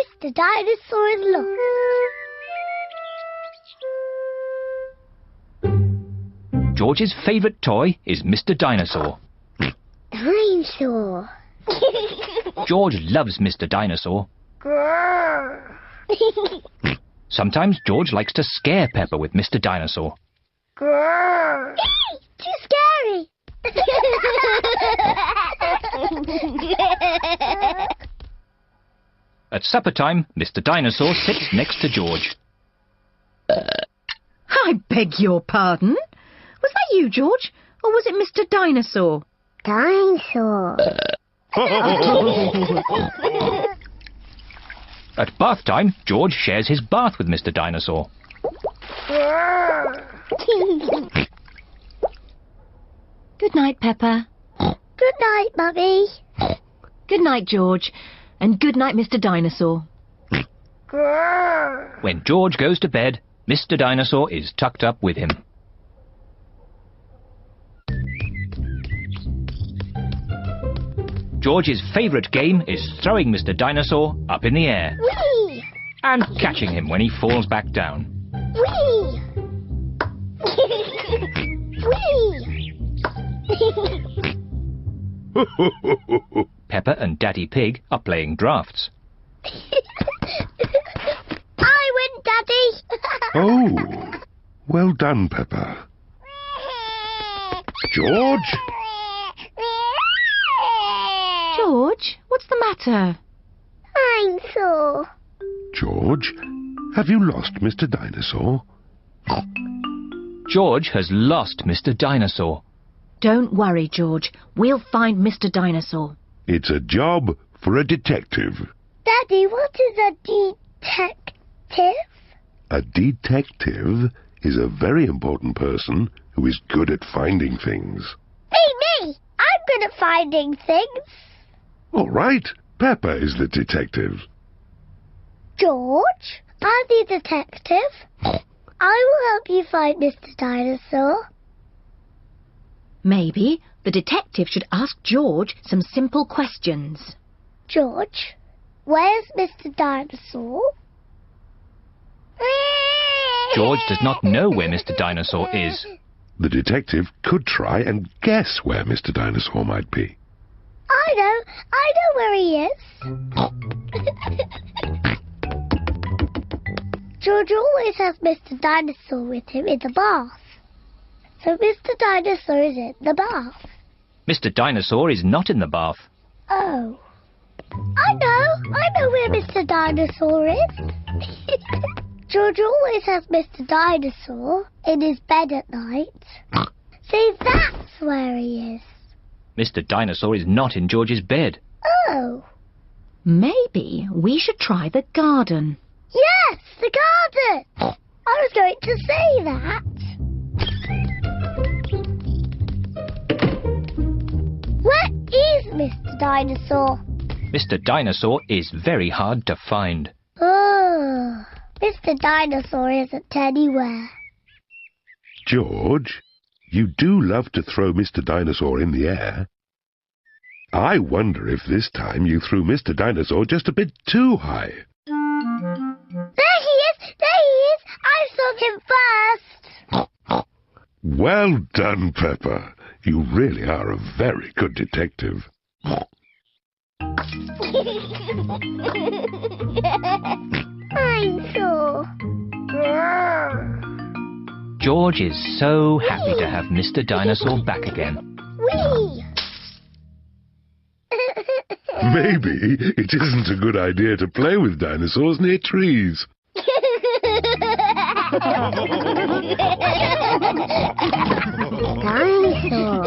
Mr. Dinosaur is lost. George's favourite toy is Mr. Dinosaur. Dinosaur. George loves Mr. Dinosaur. Grrr. Sometimes George likes to scare Peppa with Mr. Dinosaur. Grrr. Too scary. At supper time, Mr. Dinosaur sits next to George. I beg your pardon? Was that you, George? Or was it Mr. Dinosaur? Dinosaur. At bath time, George shares his bath with Mr. Dinosaur. Good night, Peppa. Good night, Mummy. Good night, George. And good night, Mr. Dinosaur. Grrr. When George goes to bed, Mr. Dinosaur is tucked up with him. George's favourite game is throwing Mr. Dinosaur up in the air Whee! and catching him when he falls back down. Whee! Whee! Peppa and Daddy Pig are playing drafts. I win, Daddy! Oh, well done, Peppa. George? George, what's the matter? Dinosaur. George, have you lost Mr. Dinosaur? George has lost Mr. Dinosaur. Don't worry, George. We'll find Mr. Dinosaur. It's a job for a detective. Daddy, what is a detective? A detective is a very important person who is good at finding things. Me! I'm good at finding things. All right, Peppa is the detective. George, I'm the detective. I will help you find Mr. Dinosaur. Maybe the detective should ask George some simple questions. George, where's Mr. Dinosaur? George does not know where Mr. Dinosaur is. The detective could try and guess where Mr. Dinosaur might be. I know where he is. George always has Mr. Dinosaur with him in the bath. So Mr. Dinosaur is in the bath. Mr. Dinosaur is not in the bath. Oh. I know where Mr. Dinosaur is. George always has Mr. Dinosaur in his bed at night. See, that's where he is. Mr. Dinosaur is not in George's bed. Oh. Maybe we should try the garden. Yes, the garden. I was going to say that. Where is Mr. Dinosaur? Mr. Dinosaur is very hard to find. Oh, Mr. Dinosaur isn't anywhere. George, you do love to throw Mr. Dinosaur in the air. I wonder if this time you threw Mr. Dinosaur just a bit too high. There he is! There he is! I saw him first! Well done, Peppa. You really are a very good detective. Dinosaur. George is so happy to have Mr. Dinosaur back again. Whee! Maybe it isn't a good idea to play with dinosaurs near trees. Dinosaur.